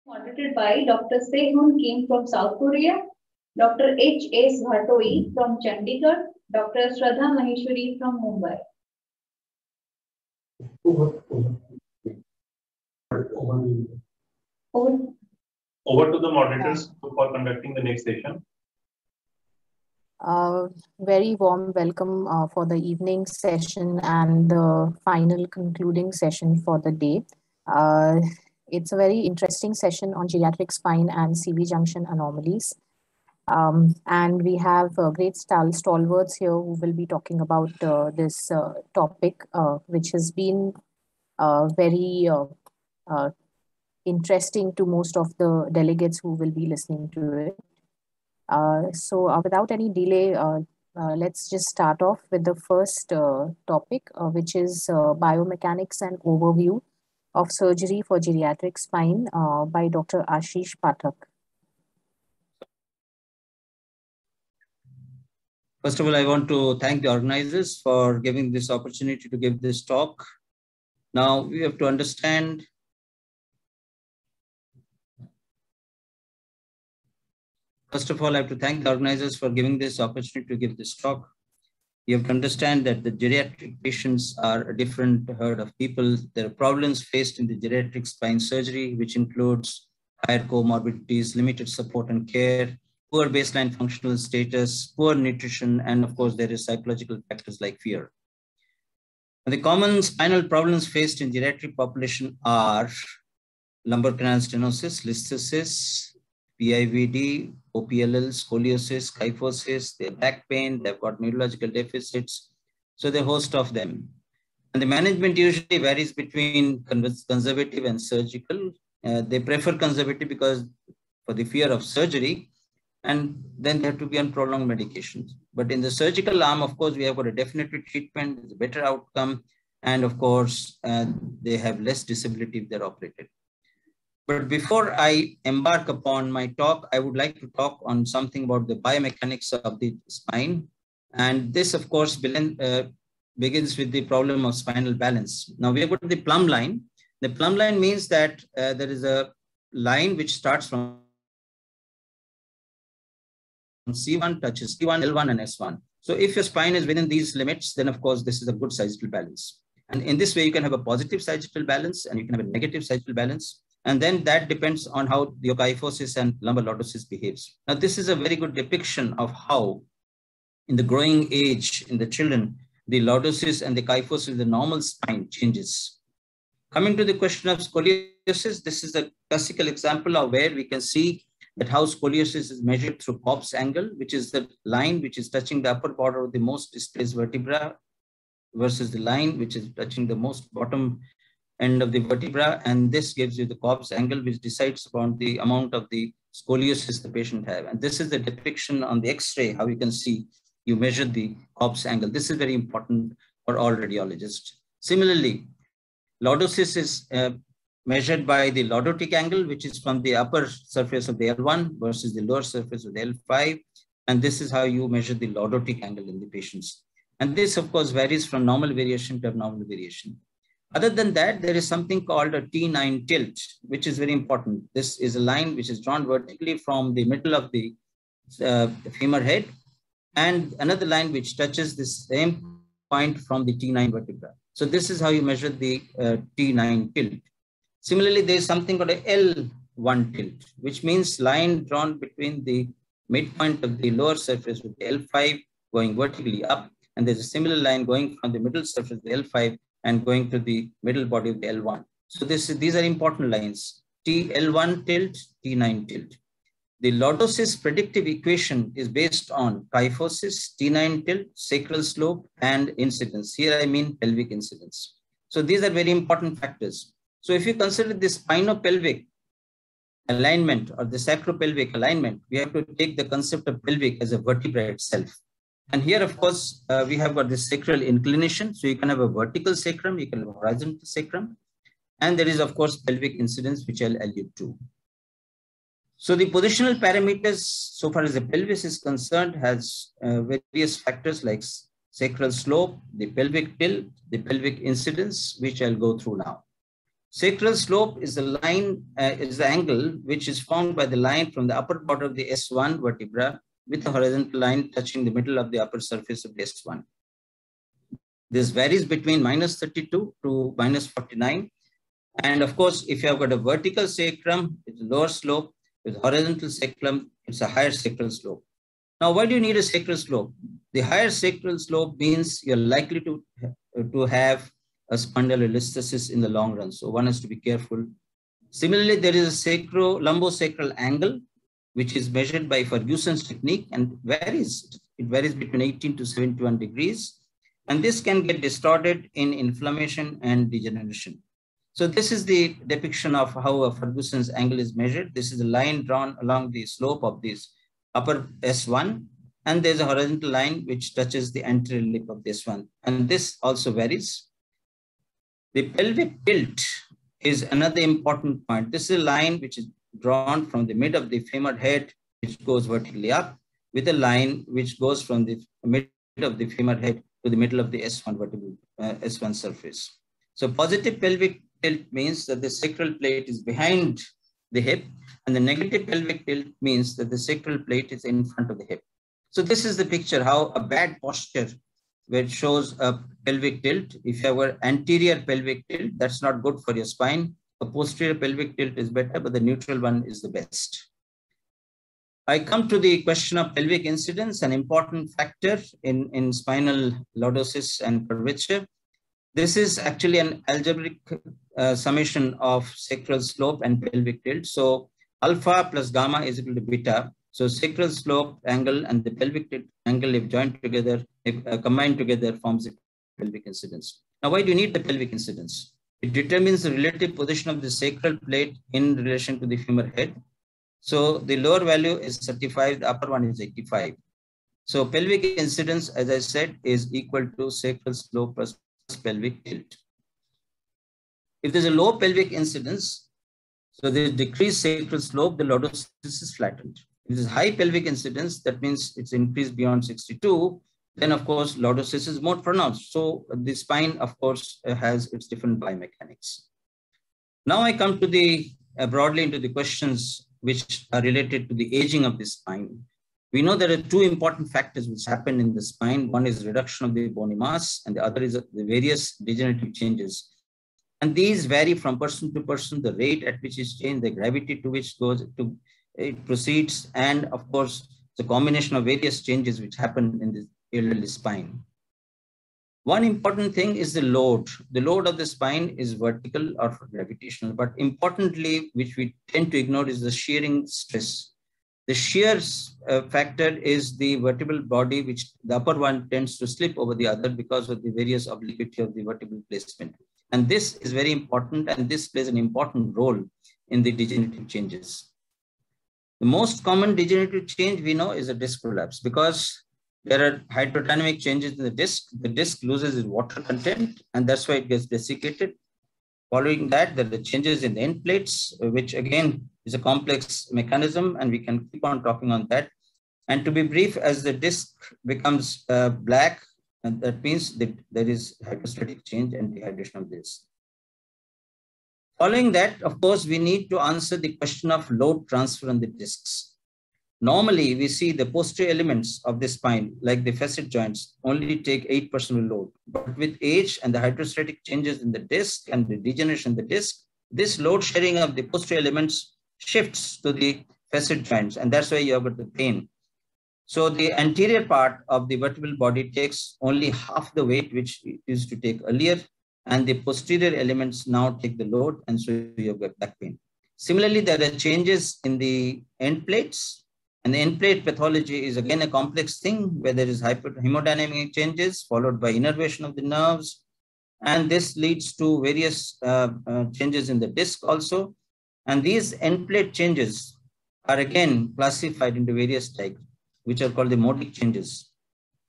Moderated by Dr. Sehun Kim from South Korea, Dr. H.S. Bhartoi from Chandigarh, Dr. Shraddha Maheshwari from Mumbai. Over to the moderators for conducting the next session. Very warm welcome for the evening session and the final concluding session for the day. It's a very interesting session on geriatric spine and CV junction anomalies. And we have great stalwarts here who will be talking about this topic, which has been very interesting to most of the delegates who will be listening to it. So without any delay, let's just start off with the first topic, which is biomechanics and overview of surgery for geriatric spine by Dr. Ashish Pathak. First of all, I want to thank the organizers for giving this opportunity to give this talk. Now, we have to understand first of all, I have to thank the organizers for giving this opportunity to give this talk. You have to understand that the geriatric patients are a different herd of people. There are problems faced in the geriatric spine surgery, which includes higher comorbidities, limited support and care, poor baseline functional status, poor nutrition, and of course, there is psychological factors like fear. And the common spinal problems faced in geriatric population are lumbar canal stenosis, listhesis, PIVD, OPLL, scoliosis, kyphosis, they have back pain, they've got neurological deficits. So there are a host of them. And the management usually varies between conservative and surgical. They prefer conservative because for the fear of surgery, and then they have to be on prolonged medications. But in the surgical arm, of course, we have got a definitive treatment, it's a better outcome, and of course, they have less disability if they're operated. But before I embark upon my talk, I would like to talk on something about the biomechanics of the spine. And this, of course, begins with the problem of spinal balance. Now, we have got the plumb line. The plumb line means that there is a line which starts from C1, touches T1, L1, and S1. So if your spine is within these limits, then, of course, this is a good sagittal balance. And in this way, you can have a positive sagittal balance and you can have a negative sagittal balance. And then that depends on how your kyphosis and lumbar lordosis behaves. Now, this is a very good depiction of how in the growing age in the children, the lordosis and the kyphosis, the normal spine changes. Coming to the question of scoliosis, this is a classical example of where we can see that how scoliosis is measured through Cobb's angle, which is the line which is touching the upper border of the most displaced vertebra versus the line which is touching the most bottom end of the vertebra, and this gives you the Cobb's angle, which decides upon the amount of the scoliosis the patient have. And this is the depiction on the X-ray, how you can see you measure the Cobb's angle. This is very important for all radiologists. Similarly, lordosis is measured by the lordotic angle, which is from the upper surface of the L1 versus the lower surface of the L5. And this is how you measure the lordotic angle in the patients. And this, of course, varies from normal variation to abnormal variation. Other than that, there is something called a T9 tilt, which is very important. This is a line which is drawn vertically from the middle of the femur head, and another line which touches the same point from the T9 vertebra. So this is how you measure the T9 tilt. Similarly, there is something called a L1 tilt, which means line drawn between the midpoint of the lower surface with the L5 going vertically up, and there's a similar line going from the middle surface of the L5 and going to the middle body of the L1. So these are important lines, L1 tilt, T9 tilt. The lordosis predictive equation is based on kyphosis, T9 tilt, sacral slope, and incidence. Here I mean pelvic incidence. So these are very important factors. So if you consider the spinopelvic alignment or the sacropelvic alignment, we have to take the concept of pelvic as a vertebra itself. And here, of course, we have got the sacral inclination. So you can have a vertical sacrum, you can have a horizontal sacrum. And there is, of course, pelvic incidence, which I'll allude to. So the positional parameters, so far as the pelvis is concerned, has various factors like sacral slope, the pelvic tilt, the pelvic incidence, which I'll go through now. Sacral slope is the line, is the angle which is formed by the line from the upper border of the S1 vertebra with a horizontal line touching the middle of the upper surface of the S1. This varies between -32 to -49. And of course, if you have got a vertical sacrum, it's a lower slope. With horizontal sacrum, it's a higher sacral slope. Now, why do you need a sacral slope? The higher sacral slope means you're likely to have a spondylolisthesis in the long run. So one has to be careful. Similarly, there is a lumbosacral angle, which is measured by Ferguson's technique and varies. It varies between 18 to 71 degrees. And this can get distorted in inflammation and degeneration. So this is the depiction of how a Ferguson's angle is measured. This is a line drawn along the slope of this upper S1, and there's a horizontal line which touches the anterior lip of this one. And this also varies. The pelvic tilt is another important point. This is a line which is drawn from the mid of the femur head, which goes vertically up, with a line which goes from the mid of the femur head to the middle of the S1 vertebral S1 surface. So positive pelvic tilt means that the sacral plate is behind the hip, and the negative pelvic tilt means that the sacral plate is in front of the hip. So this is the picture how a bad posture, where it shows a pelvic tilt. If you have an anterior pelvic tilt, that's not good for your spine. A posterior pelvic tilt is better, but the neutral one is the best. I come to the question of pelvic incidence, an important factor in spinal lordosis and curvature. This is actually an algebraic summation of sacral slope and pelvic tilt. So alpha plus gamma is equal to beta. So sacral slope angle and the pelvic tilt angle, if joined together, if combined together, forms the pelvic incidence. Now, why do you need the pelvic incidence? It determines the relative position of the sacral plate in relation to the femur head. So the lower value is 35, the upper one is 85. So pelvic incidence, as I said, is equal to sacral slope plus pelvic tilt. If there's a low pelvic incidence, so there's decreased sacral slope, the lordosis is flattened. If there's high pelvic incidence, that means it's increased beyond 62, then of course lordosis is more pronounced. So the spine, of course, has its different biomechanics. Now I come to the broadly into the questions which are related to the aging of the spine. We know there are two important factors which happen in the spine. One is reduction of the bony mass, and the other is the various degenerative changes. And these vary from person to person, the rate at which it's changed, the gravity to which it proceeds, and of course, the combination of various changes which happen in the elderly spine. One important thing is the load. The load of the spine is vertical or gravitational, but importantly, which we tend to ignore, is the shearing stress. The shear factor is the vertebral body, which the upper one tends to slip over the other because of the various obliquity of the vertebral placement. And this is very important, and this plays an important role in the degenerative changes. The most common degenerative change we know is a disc prolapse, because there are hydrodynamic changes in the disc loses its water content, and that's why it gets desiccated. Following that, there are changes in the end plates, which again is a complex mechanism, and we can keep on talking on that. And to be brief, as the disc becomes black, and that means that there is hydrostatic change and dehydration of this. Following that, of course, we need to answer the question of load transfer on the discs. Normally, we see the posterior elements of the spine, like the facet joints, only take 8% of load. But with age and the hydrostatic changes in the disc and the degeneration in the disc, this load sharing of the posterior elements shifts to the facet joints, and that's why you have got the pain. So the anterior part of the vertebral body takes only half the weight which it used to take earlier, and the posterior elements now take the load, and so you have got back pain. Similarly, there are changes in the end plates, and the end plate pathology is again a complex thing where there is hemodynamic changes followed by innervation of the nerves, and this leads to various changes in the disc also. And these end plate changes are again classified into various types, which are called the modic changes.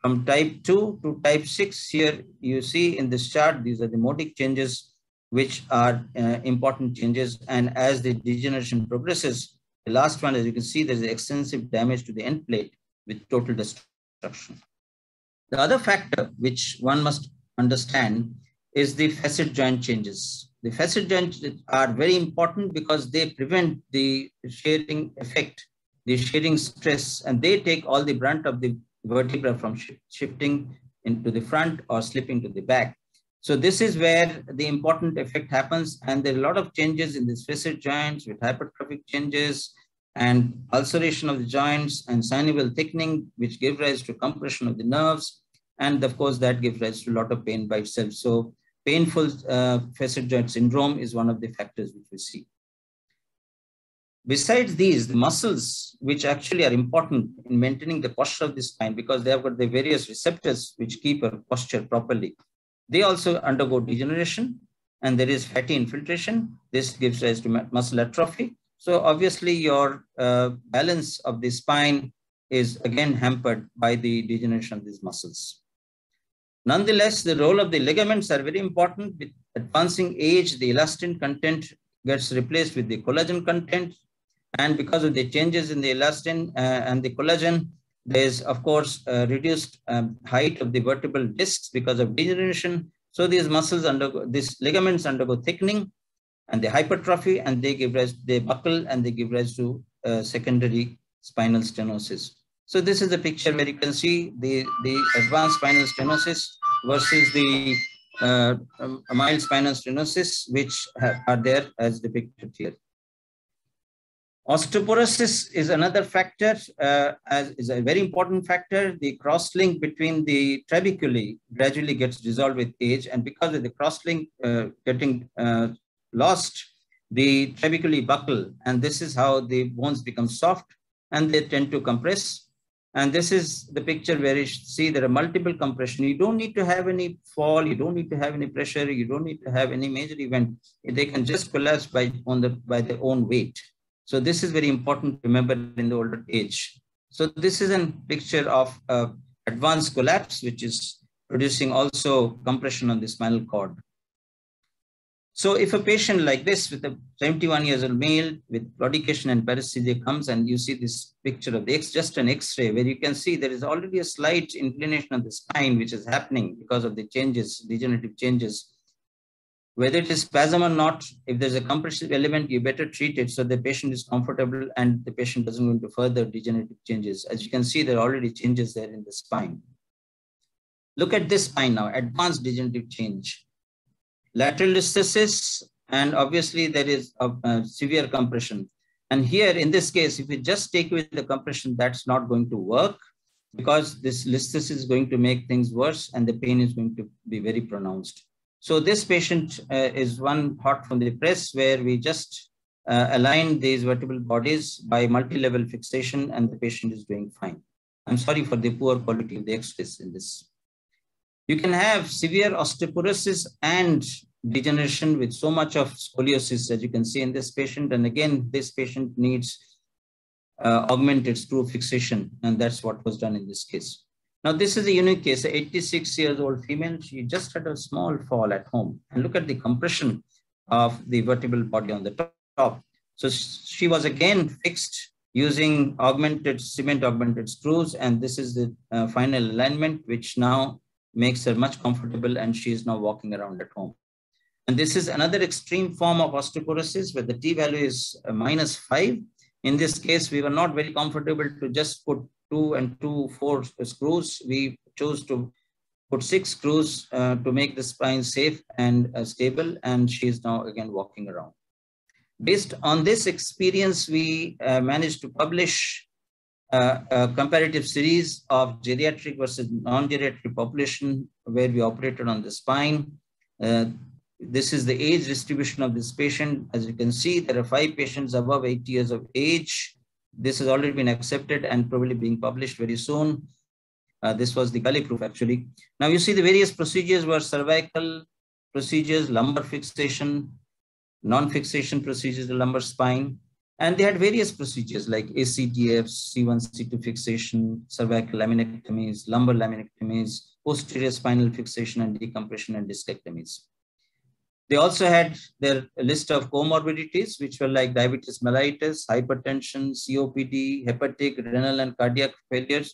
From type 2 to type 6, here you see in this chart, these are the modic changes, which are important changes. And as the degeneration progresses, the last one, as you can see, there's extensive damage to the end plate with total destruction. The other factor which one must understand is the facet joint changes. The facet joints are very important because they prevent the shearing effect, the shearing stress, and they take all the brunt of the vertebra from shifting into the front or slipping to the back. So this is where the important effect happens, and there are a lot of changes in these facet joints with hypertrophic changes and ulceration of the joints and synovial thickening, which give rise to compression of the nerves. And of course, that gives rise to a lot of pain by itself. So painful facet joint syndrome is one of the factors which we see. Besides these, the muscles, which actually are important in maintaining the posture of the spine because they have got the various receptors which keep a posture properly, they also undergo degeneration, and there is fatty infiltration. This gives rise to muscle atrophy. So obviously your balance of the spine is again hampered by the degeneration of these muscles. Nonetheless, the role of the ligaments are very important. With advancing age, the elastin content gets replaced with the collagen content. And because of the changes in the elastin and the collagen, there is, of course, reduced height of the vertebral discs because of degeneration. So these ligaments undergo thickening and the hypertrophy, and they give rise, they buckle and they give rise to secondary spinal stenosis. So this is the picture where you can see the advanced spinal stenosis versus the mild spinal stenosis, which are there as depicted here. Osteoporosis is another factor, is a very important factor. The cross-link between the trabeculae gradually gets dissolved with age, and because of the cross-link getting lost, the trabeculae buckle, and this is how the bones become soft and they tend to compress. And this is the picture where you see there are multiple compression. You don't need to have any fall, you don't need to have any pressure, you don't need to have any major event. They can just collapse by their own weight. So this is very important to remember in the older age. So this is a picture of advanced collapse, which is producing also compression on the spinal cord. So if a patient like this with a 71 years old male with claudication and paresthesia comes, and you see this picture of the just an X-ray where you can see there is already a slight inclination of the spine which is happening because of the changes, degenerative changes. Whether it is spasm or not, if there's a compressive element, you better treat it so the patient is comfortable and the patient doesn't go into further degenerative changes. As you can see, there are already changes there in the spine. Look at this spine now, advanced degenerative change. Lateral listhesis, and obviously there is a severe compression. And here in this case, if you just take away the compression, that's not going to work because this listhesis is going to make things worse and the pain is going to be very pronounced. So this patient is one hot from the press where we just align these vertebral bodies by multi-level fixation and the patient is doing fine. I'm sorry for the poor quality of the X-rays in this. You can have severe osteoporosis and degeneration with so much of scoliosis as you can see in this patient. And again, this patient needs augmented screw fixation, and that's what was done in this case. Now, this is a unique case, an 86 years old female. She just had a small fall at home. And look at the compression of the vertebral body on the top. So she was again fixed using cement augmented screws. And this is the final alignment, which now makes her much comfortable, and she is now walking around at home. And this is another extreme form of osteoporosis where the t-value is -5. In this case, we were not very comfortable to just put 2 and 2, 4 screws. We chose to put 6 screws to make the spine safe and stable, and she is now again walking around. Based on this experience, we managed to publish a comparative series of geriatric versus non-geriatric population where we operated on the spine. This is the age distribution of this patient. As you can see, there are 5 patients above 80 years of age. This has already been accepted and probably being published very soon. This was the gully proof actually. Now you see the various procedures were cervical procedures, lumbar fixation, non-fixation procedures, the lumbar spine. And they had various procedures like ACDFs, C1, C2 fixation, cervical laminectomies, lumbar laminectomies, posterior spinal fixation and decompression and discectomies. They also had their list of comorbidities, which were like diabetes mellitus, hypertension, COPD, hepatic, renal and cardiac failures,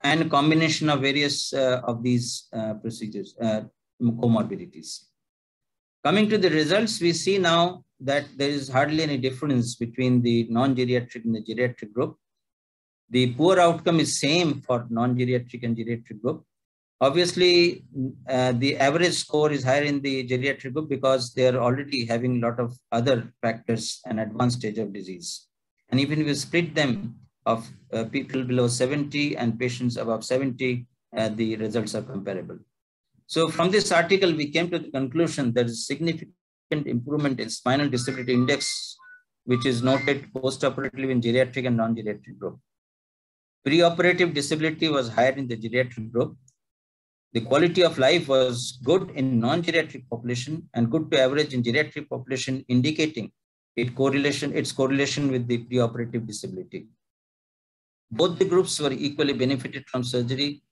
and a combination of various of these procedures, comorbidities. Coming to the results, we see now that there is hardly any difference between the non-geriatric and the geriatric group. The poor outcome is same for non-geriatric and geriatric group. Obviously, the average score is higher in the geriatric group because they are already having a lot of other factors and advanced stage of disease. And even if you split them of people below 70 and patients above 70, the results are comparable. So from this article, we came to the conclusion there is significant improvement in spinal disability index, which is noted post-operatively in geriatric and non-geriatric group. Preoperative disability was higher in the geriatric group. The quality of life was good in non-geriatric population and good to average in geriatric population, indicating its correlation with the preoperative disability. Both the groups were equally benefited from surgery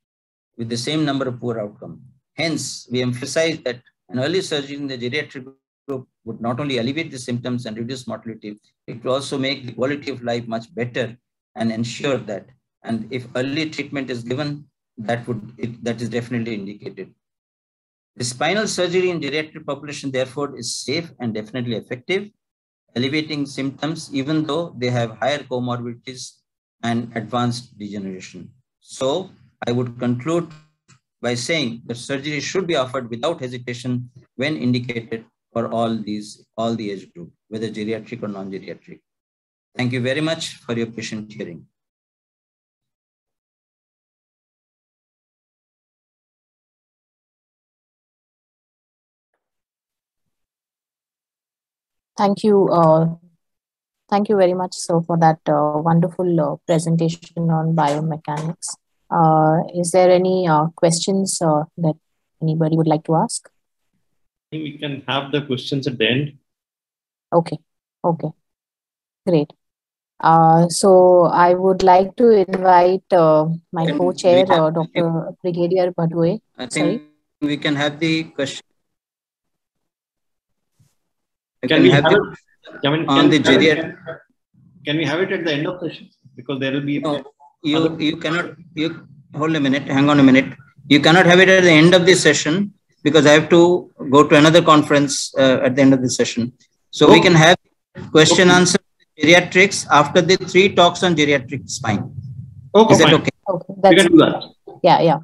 with the same number of poor outcome. Hence, we emphasize that an early surgery in the geriatric group would not only alleviate the symptoms and reduce mortality, it will also make the quality of life much better and ensure that. And if early treatment is given, that is definitely indicated. The spinal surgery in geriatric population, therefore, is safe and definitely effective, alleviating symptoms even though they have higher comorbidities and advanced degeneration. So I would conclude by saying that surgery should be offered without hesitation when indicated for all the age group, whether geriatric or non-geriatric. Thank you very much for your patient hearing. Thank you. Thank you very much, sir, for that wonderful presentation on biomechanics. Is there any questions that anybody would like to ask? I think we can have the questions at the end. Okay. Okay. Great. So I would like to invite my co-chair, Dr. Brigadier Bhadwe. I think we can have the question. Can we have it? On the geriatric. Can we have it at the end of the session? Because there will be. No, you cannot. Hold a minute. Hang on a minute. You cannot have it at the end of this session because I have to go to another conference at the end of the session. So we can have question answer geriatrics after the 3 talks on geriatric spine. Okay. Is that okay? Okay. We can do that. Yeah. Yeah.